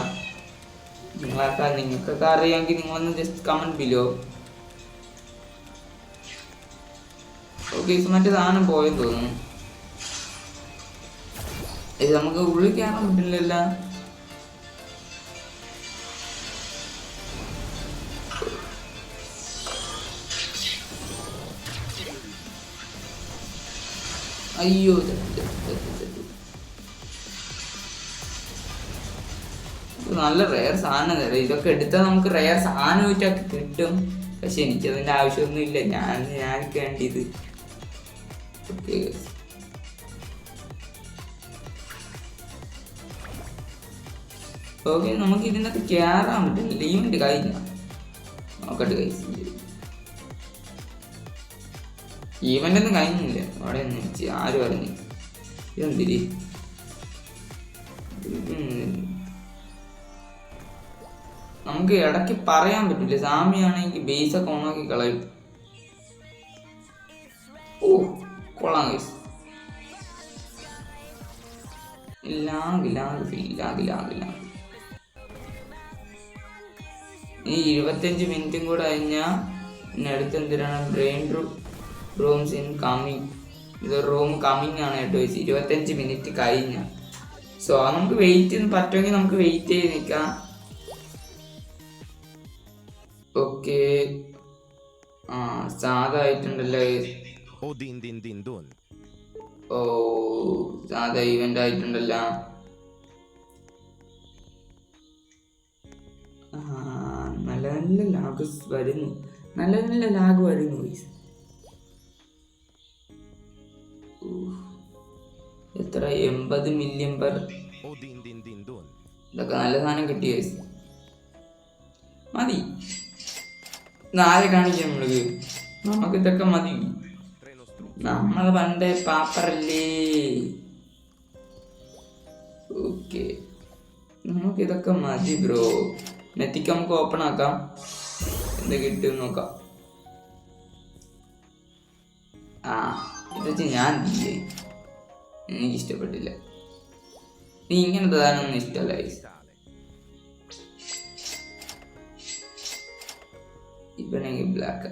നിങ്ങൾക്കൊക്കെ അറിയാമെങ്കിൽ നിങ്ങളൊന്ന് ജസ്റ്റ് കമൻറ്റ് ബിലോ. ഓക്കെ, മറ്റേ സാധനം പോയെന്ന് തോന്നുന്നു. ഇത് നമുക്ക് ഉള്ളിൽ കയറാൻ പറ്റില്ലല്ലോ. അയ്യോ നല്ല റെയർ സാധനം തരാം. ഇതൊക്കെ എടുത്താൽ നമുക്ക് റെയർ സാധനമായിട്ടൊക്കെ കിട്ടും. പക്ഷെ എനിക്കതിൻ്റെ ആവശ്യമൊന്നും ഇല്ല. ഞാനൊക്കെ വേണ്ടിയത്. ഓക്കെ, ഓക്കെ, നമുക്ക് ഇതിനകത്ത് കയറാൻ പറ്റില്ല. ഈവൻ്റ് കഴിഞ്ഞ നോക്കട്ടെ ഗൈസ്. ഈവൻ്റ് ഒന്നും കഴിഞ്ഞില്ല. അവിടെ നിന്ന് ആര് പറഞ്ഞു ഇതെന്തിരി? നമുക്ക് ഇടയ്ക്ക് പറയാൻ പറ്റില്ല. സാമിയാണെങ്കിൽ ബേസൊക്കെ ഓണാക്കി കളയും. ഓ കൊള്ളാം ഗൈസ്. ഈ 25 മിനിറ്റും കൂടെ കഴിഞ്ഞാൽ പിന്നെ അടുത്ത് എന്തിനാണ്? Brain rooms in coming. ഇത് റൂം കമ്മിങ് ആണ് കേട്ടോ. 25 മിനിറ്റ് കഴിഞ്ഞ. സോ നമുക്ക് വെയിറ്റ് പറ്റുമെങ്കിൽ നമുക്ക് വെയിറ്റ് ചെയ്ത് നിൽക്കാം. ഓക്കെ, സാധാ ആയിട്ടുണ്ടല്ലോ. ഓ സാധാ ഇവന്റ് ആയിട്ടുണ്ടല്ലോ. നല്ല നല്ല ലാഗ് വരുന്നു. നല്ല നല്ല ലാഗ് വരുന്നു. എത്ര 80 മില്യൺ പെർ. ഇതൊക്കെ നല്ല സാധനം കിട്ടിയ മതി. ആരെ കാണിക്കാം നമ്മൾക്ക്? നമുക്ക് ഇതൊക്കെ മതി. നമ്മൾ പണ്ടേ പാപ്പറല്ലേ. ഓക്കെ, നമുക്കിതൊക്കെ മതി ബ്രോ. നെറ്റിക്ക് നമുക്ക് ഓപ്പൺ ആക്കാം. എന്ത് കിട്ടും നോക്കാം. ഇത് വെച്ച് ഞാൻ എനിക്കിഷ്ടപ്പെട്ടില്ല. നീ ഇങ്ങനത്തെ സാധനമൊന്നും ഇഷ്ടമല്ല. ഇപ്പണെങ്കിൽ ബ്ലാക്ക്.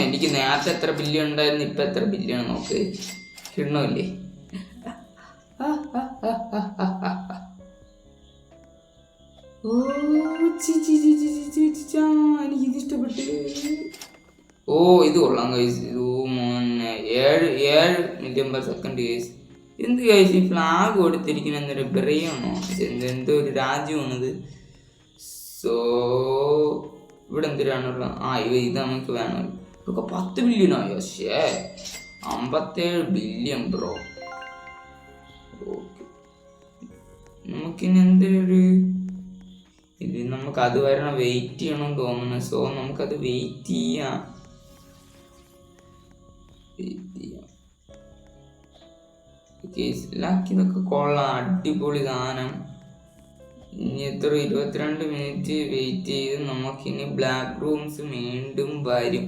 എനിക്ക് നേരത്തെ എത്ര ബില്യൺ ഉണ്ടായിരുന്നു, ഇപ്പൊ എത്ര ബില്യൺ നോക്ക്. കിട്ടണമില്ലേ? എനിക്കിത് ഇഷ്ടപ്പെട്ട്. ഓ ഇത് കൊള്ളാം ഗൈസ്. ഇത് മോനെ 7 മില്യൺ പെർ സെക്കൻഡ് ഗൈസ്. എന്ത് ഗൈസ് ഈ ഫ്ലാഗ് കൊടുത്തിരിക്കുന്ന എന്തൊരു ബ്രെയിനാണോ? എന്തോ ഒരു രാജ്യമാണിത്. സോ ഇവിടെ എന്തിനാണുള്ള? ഇത് നമുക്ക് വേണം. ഇതൊക്കെ 10 ബില്യണോ? ശേ 57 ബില്യൺ ബ്രോ. ഓക്കെ, നമുക്കിനി എന്തൊരു ഇത് നമുക്ക് അത് വരണം. വെയിറ്റ് ചെയ്യണമെന്ന് തോന്നുന്നു. സോ നമുക്കത് വെയിറ്റ് ചെയ്യാം. ഇതൊക്കെ കൊള്ളാം. അടിപൊളി സാധനം. ഇനി എത്ര 22 മിനിറ്റ് വെയിറ്റ് ചെയ്ത് നമുക്കിനി ബ്ലാക്ക് റൂംസ് വീണ്ടും വരും.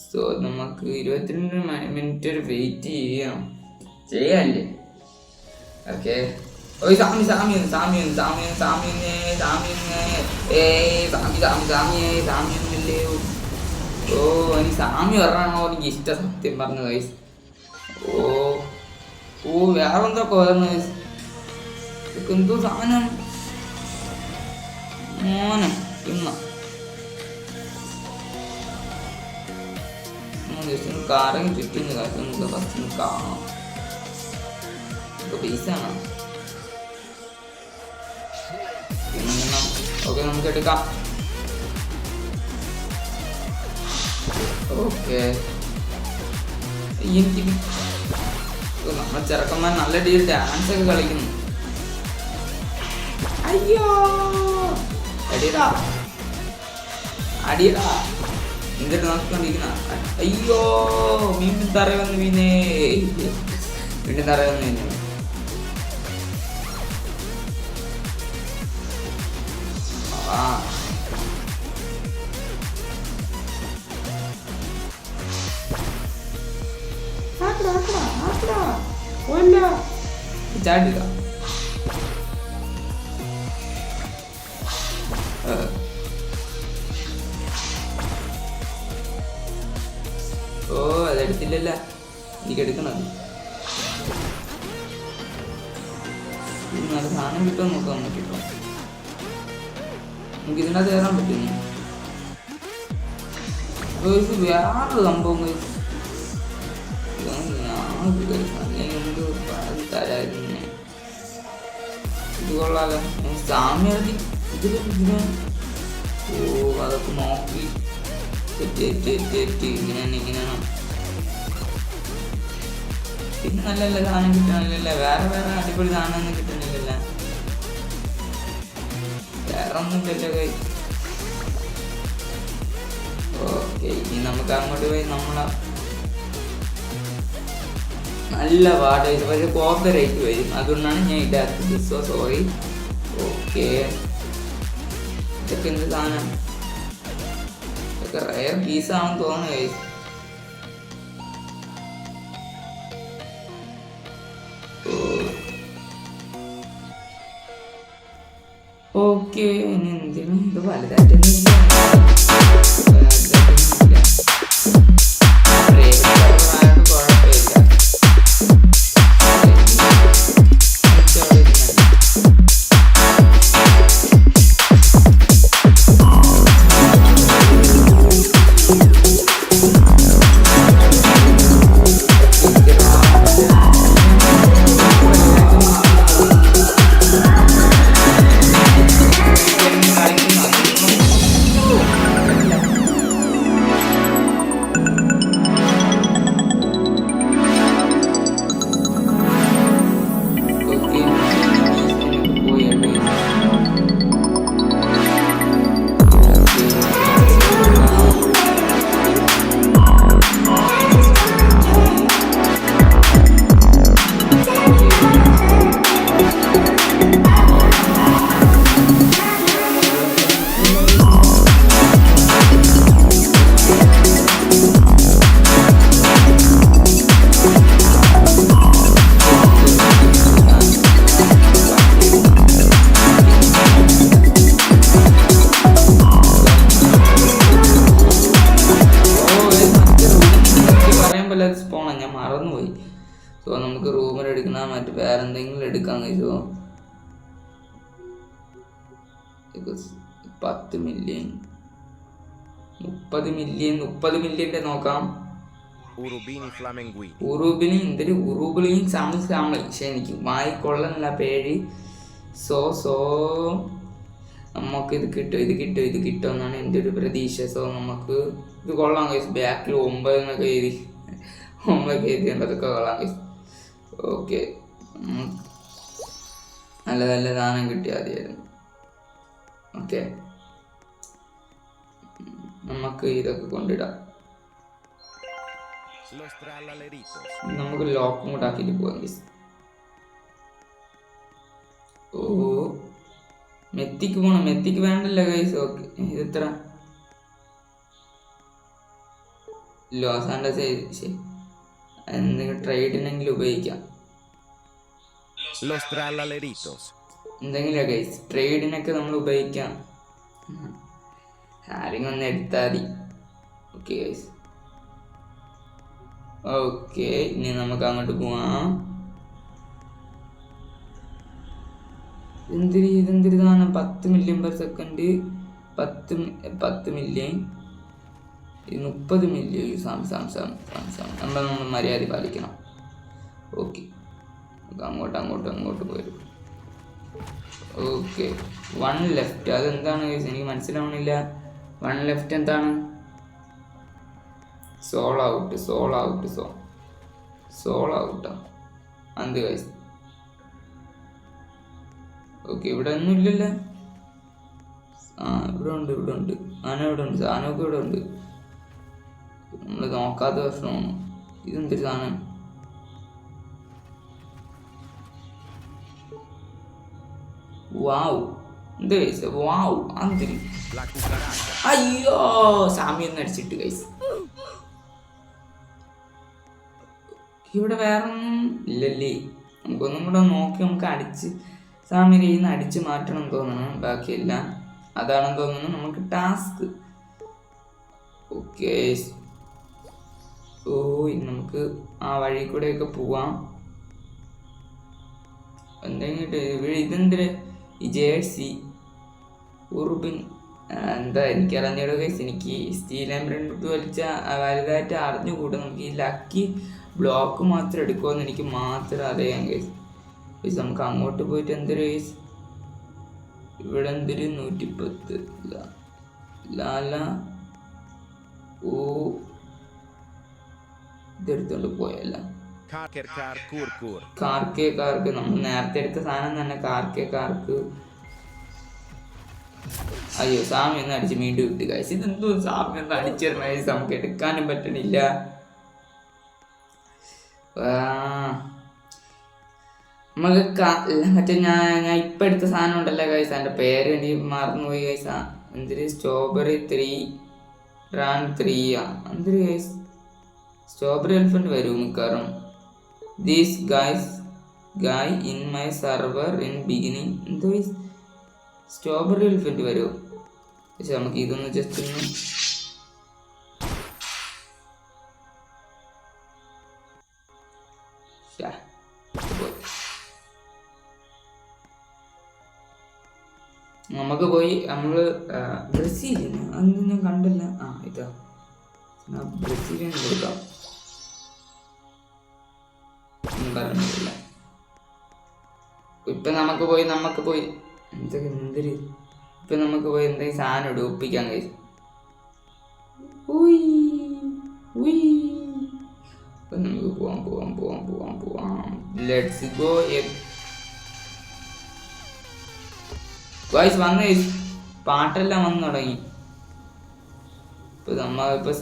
സോ നമുക്ക് 22 മിനിറ്റ് വെയിറ്റ് ചെയ്യാല്ലേ? ഓക്കെ. സാമിയൊന്നുമില്ലേ? ഓ എനിക്ക് സാമി പറഞ്ഞാണോ എനിക്ക് ഇഷ്ടം, സത്യം പറഞ്ഞ ഗൈസ്. ഓ വേറെ എന്തൊക്കെ പറഞ്ഞു ഗൈസ്. ഇതൊക്കെ എന്തോ സാധനം മോനം. ജസ്റ്റ് കറങ്ങി ചുറ്റുന്ന കാര്യം ഫസ്റ്റ് കാണാം. ഇതൊക്കെ പൈസാണോ? ഓക്കെ, നമുക്ക് എടുക്കാം. ഓക്കെ, എനിക്ക് നമ്മൾ ചെറുക്കന്മാർ നല്ല രീതിയിൽ ഡാൻസ് ഒക്കെ കളിക്കുന്നു. അയ്യോ എടീടാ അടിയടാ എന്നിട്ട് നോക്കിക്കൊണ്ടിരിക്കുന്ന. അയ്യോ വീണ്ടും തറ വന്ന് വീണേ, വീണ്ടും തറ വന്ന് വീണേ. ആ ചാടില്ല. ഓ അതെടുത്തില്ലല്ല, എനിക്ക് എടുക്കണം. നല്ല സാധനം കിട്ടുമോ നോക്കാം. നമുക്ക് കിട്ടും, നമുക്ക് ഇതിനകത്ത് കയറാൻ പറ്റുന്നു. വേറൊരു സംഭവം തരായിരുന്നു. ഇത് കൊള്ളാലോ സാമ്യതി. ഇതിന് ഓ അതൊക്കെ നോക്കി ഇങ്ങനെയാണ്. പിന്നെ നല്ല നല്ല സാധനം കിട്ടണില്ലല്ലേ, വേറെ വേറെ അടിപൊളി സാധനമൊന്നും കിട്ടണില്ലല്ല, വേറെ ഒന്നുമില്ലല്ലോ കൈ. ഓക്കെ ഇനി നമുക്ക് അങ്ങോട്ട് പോയി നമ്മളെ നല്ല പാട് പക്ഷേ കോപ്പറേറ്റ് വരും, അതുകൊണ്ടാണ് ഞാൻ ഇടാത്തത്. So sorry. ഓക്കെ ഇതൊക്കെ എന്ത് സാധനം, ഇതൊക്കെ റയർ പീസാണെന്ന് തോന്നുന്നു. ഓക്കെ ഇനി എന്തിനും ഇത് വലുതായിട്ടൊന്നുമില്ല. ഞാൻ മറന്നുപോയി. സോ നമുക്ക് റൂമിൽ എടുക്കുന്ന മറ്റു വേറെ എന്തെങ്കിലും എടുക്കാൻ കഴിച്ചോ. 10 മില്യൺ 30 മില്യൺ 30 മില്യൻ്റെ നോക്കാം. ഉറുബിനി എന്തൊരു ഉറുബിളിയും സാമ്പിൾ പക്ഷെ എനിക്ക് വായിക്കൊള്ളുന്നില്ല പേര്. സോ നമുക്ക് ഇത് കിട്ടും എന്നാണ് എൻ്റെ ഒരു പ്രതീക്ഷ. സോ നമുക്ക് ഇത് കൊള്ളാം കഴിച്ചു. ബാക്കിൽ 9 എന്നൊക്കെ എഴുതി അതൊക്കെ കൊള്ളാം കഴിച്ചു. ഓക്കെ നല്ല നല്ല സാധനം കിട്ടിയാൽ മതിയായിരുന്നു. ഓക്കെ നമുക്ക് ഇതൊക്കെ കൊണ്ടിടാം. നമുക്ക് ലോക്ക് മോഡ് ആക്കിയിട്ട് പോകാം ഗൈസ്. ഓ മെത്തിക്ക് പോണം, മെത്തിക്ക് വേണ്ടല്ലോ ഗൈസ്. ഓക്കെ ഇതെത്ര ലോസ് ആൻഡേഴ്സ് എന്തെങ്കിലും ട്രേഡിനെങ്കിലും ഉപയോഗിക്കാം. എന്തെങ്കിലും ഗൈസ് ട്രേഡിനൊക്കെ നമ്മൾ ഉപയോഗിക്കാം. ആരെങ്കിലും ഒന്ന് എടുത്താൽ മതി. Okay guys. ഓക്കെ ഇനി നമുക്ക് അങ്ങോട്ട് പോവാം. ഇതെന്തിരി സാധനം 10 million per second 10 million 30 million നമ്മൾ മര്യാദ പാലിക്കണം. ഓക്കെ അങ്ങോട്ട് പോരും. ഓക്കെ 1 ലെഫ്റ്റ് അതെന്താണ് എനിക്ക് മനസ്സിലാവണില്ല. 1 ലെഫ്റ്റ് എന്താണ്? സോൾ ഔട്ടാ എന്ത് ഗൈസ്. ഓക്കെ ഇവിടെ ഒന്നും ഇല്ലല്ലോ. ഇവിടെ ഉണ്ട് സാധനം ഇവിടെ ഉണ്ട്, സാധനമൊക്കെ ഇവിടെ ഉണ്ട്. നമ്മൾ നോക്കാത്ത പ്രശ്നമാണ്. ഇതെന്തൊരു സാധനം? വാവ്, എന്ത് കഴിച്ച? വാവ്, അന്തിരി. അയ്യോ, സാമി ഒന്ന് അടിച്ചിട്ട് കഴിച്ചു. ഇവിടെ വേറെ ഒന്നും ഇല്ലല്ലേ? നമുക്കൊന്നും കൂടെ നോക്കി നമുക്ക് അടിച്ച് സാമിയുടെ കയ്യിൽ നിന്ന് അടിച്ച് മാറ്റണം തോന്നണം. ബാക്കിയെല്ലാം അതാണെന്ന് തോന്നുന്നു നമുക്ക് ടാസ്ക്. ഓക്കെ, ഓ നമുക്ക് ആ വഴി കൂടെയൊക്കെ പോവാം. എന്തെങ്കിലും ഇതെന്തൊരു ജേഴ്സി ഉറുബിൻ എന്താ എനിക്കറിഞ്ഞിടുക ഗൈസ്. എനിക്ക് സ്റ്റീൽ ആൻഡ് വലിച്ച വലുതായിട്ട് അറിഞ്ഞുകൂടാ. നമുക്ക് ഈ ലക്കി ബ്ലോക്ക് മാത്രം എടുക്കുമെന്ന് എനിക്ക് മാത്രം അറിയാം ഗൈസ്. ഗൈസ് നമുക്ക് അങ്ങോട്ട് പോയിട്ട് എന്തൊരു ഗൈസ് ഇവിടെ എന്തൊരു 110 ലാല. ഓ ഇതെടുത്തോണ്ട് പോയല്ല. കാർക്ക് നമ്മൾ നേരത്തെ എടുത്ത സാധനം തന്നെ. കാർക്ക് അയ്യോ, സാമി ഒന്ന് അടിച്ച് വീണ്ടും ഇട്ട് കഴിച്ചു. ഇതെന്തോ സാമി ഒന്ന് അടിച്ചിരുന്ന കഴിച്ച് നമുക്ക് എടുക്കാനും പറ്റണില്ല. നമുക്ക് മറ്റേ ഞാൻ ഇപ്പം എടുത്ത സാധനം ഉണ്ടല്ലോ കൈസ, എൻ്റെ പേര് എനിക്ക് മറന്നുപോയി കൈസ. എന്തൊരു സ്ട്രോബെറി 3 റാൻ 3 എന്തൊരു കൈസ് സ്ട്രോബെറി എലിഫന്റ് വരും മിക്കവാറും. These guy in my server in beginning. എന്തോ സ്ട്രോബെറി എലിഫന്റ് വരുമോ? പക്ഷെ നമുക്ക് ഇതൊന്ന് ജസ്റ്റ് ഒന്ന് നമുക്ക് പോയി നമ്മള് ബ്രസീലിന് അതൊന്നും കണ്ടില്ല. ഇതാ ബ്രസീലിന് കൊടുക്കാം. പറഞ്ഞില്ല. ഇപ്പൊ നമുക്ക് പോയി എന്തൊരു ഇപ്പൊ നമുക്ക് പോയി എന്തെങ്കിലും സാധനം ഇടും ഒപ്പിക്കാൻ കഴിയും. നമുക്ക് പോവാം. Let's go. ഗൈസ് വന്ന് പാട്ടെല്ലാം വന്നു തുടങ്ങി. ഇപ്പൊ നമ്മളിപ്പോ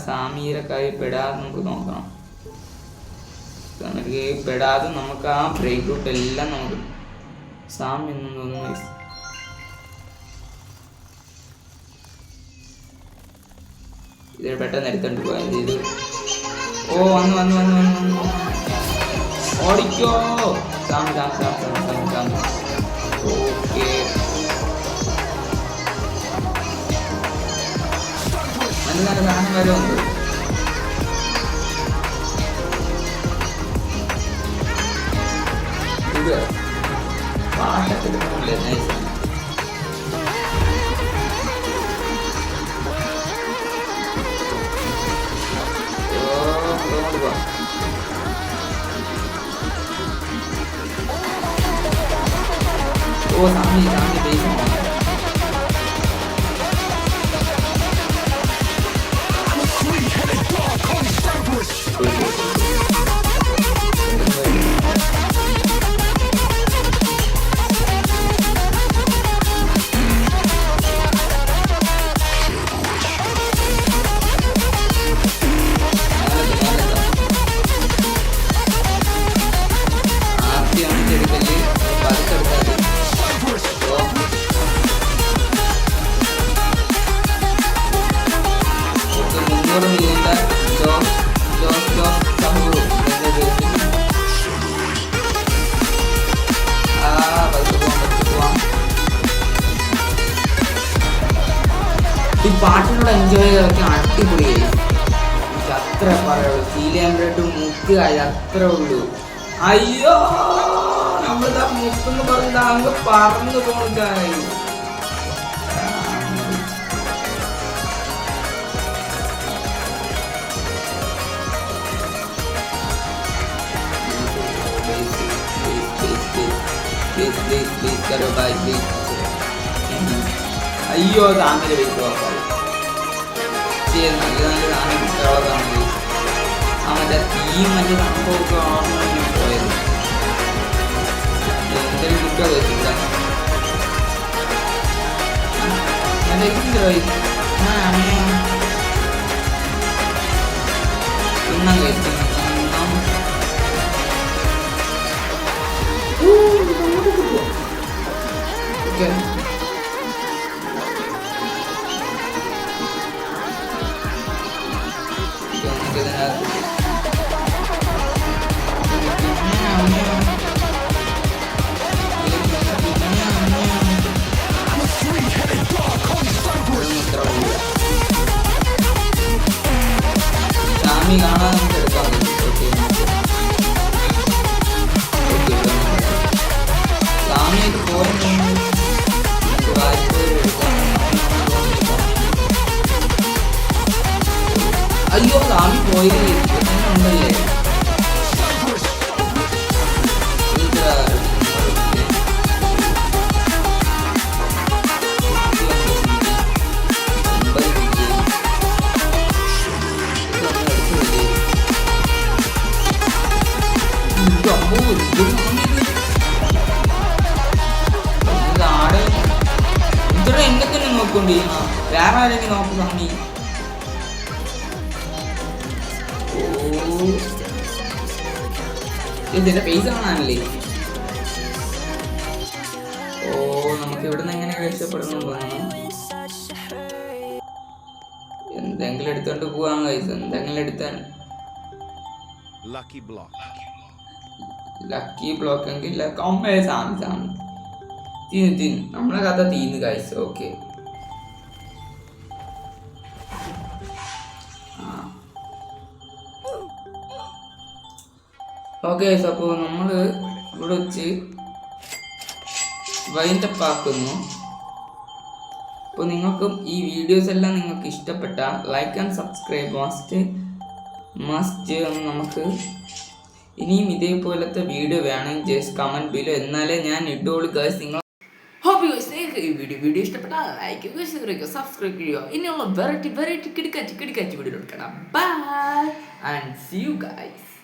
സാമീരെ കൈ പെടാതെ നമുക്ക് നോക്കണം. നമുക്ക് പെടാതെ നമുക്ക് ആ ബ്രേക്ക് ഔട്ട് എല്ലാം നമുക്ക് സാമി എന്ന് തോന്നുന്നു. ഇത് പെട്ടെന്ന് എടുത്തോണ്ട് പോയത്. ഇത് ഓ വന്നു ഓടിക്കോ സാമി. ഓക്കെ, നല്ല സാധനം വരെ ഉണ്ട്. ഇത് പാട്ടൊക്കെ നൈസാണ്. ഓ സാമി ബേസ് ഈ പാട്ടിനോട് എൻജോയ് ചെയ്തൊക്കെ അടിപൊളിയായി. എനിക്ക് അത്ര പറയുള്ളൂ. സീലിയാമ്പിട്ട് മുക്കുക അത്രേ ഉള്ളൂ. അയ്യോ, നമ്മളിതാ മുക്കെന്ന് പറഞ്ഞാ അങ്ങ് പറന്നു പോകുന്നതായി. അയ്യോ, താമര വെച്ച് നോക്കാം. നല്ല സാധനം കിട്ടാവുന്നതാണ്. മറ്റേ മറ്റേ സംഭവമൊക്കെ ഓർമ്മ പോയത്. എന്തെങ്കിലും കിട്ടുമോ വെച്ചില്ല. കഴിക്കുന്നുണ്ട് guys. തിന്നാൻ കഴിച്ചു. ഓക്കെ സാമി കാണാൻ നമുക്ക് എടുക്കാൻ സാമിയായിട്ട് പോകുന്നുണ്ട്. അയ്യോ സാമി പോയി ഉണ്ടല്ലേ. എന്നെ തന്നെ നോക്കൊണ്ടിരിക്കണ വേറെ ആരെങ്കിലും നോക്കും സാമി. ഇതിന്റെ പൈസ കാണാനല്ലേ. നമുക്ക് ഇവിടുന്ന് എങ്ങനെ രക്ഷപ്പെടുന്നു തോന്നുന്നു. എന്തെങ്കിലും എടുത്തോണ്ട് പോവാൻ കഴിച്ചു. എന്തെങ്കിലും എടുത്താൽ ലക്കി ബ്ലോക്ക് എങ്കിൽ അമ്മേ സാമി സാമി തിന്നു നമ്മളെ കഥ തീന്ന് കഴിച്ചു. ഓക്കെ ഓക്കെ അപ്പോൾ നമ്മൾ ഇവിടെ വെച്ച് വൈൻഡപ്പ് ആക്കുന്നു. അപ്പോൾ നിങ്ങൾക്കും ഈ വീഡിയോസ് എല്ലാം നിങ്ങൾക്ക് ഇഷ്ടപ്പെട്ടാൽ ലൈക്ക് ആൻഡ് സബ്സ്ക്രൈബ് മസ്റ്റ്. നമുക്ക് ഇനിയും ഇതേപോലത്തെ വീഡിയോ വേണമെങ്കിൽ ജസ്റ്റ് കമൻറ്റ് ബിലോ, എന്നാലേ ഞാൻ ഇടുള്ളൂ ഗൈസ്. നിങ്ങൾ നിങ്ങൾക്ക് ഈ വീഡിയോ ഇഷ്ടപ്പെട്ടാൽ ലൈക്ക് ചെയ്യുക, സബ്സ്ക്രൈബ് ചെയ്യുക. ഇനിയുള്ള വെറൈറ്റി കിടക്കാച്ച് വീഡിയോ എടുക്കണം. Bye and see you guys.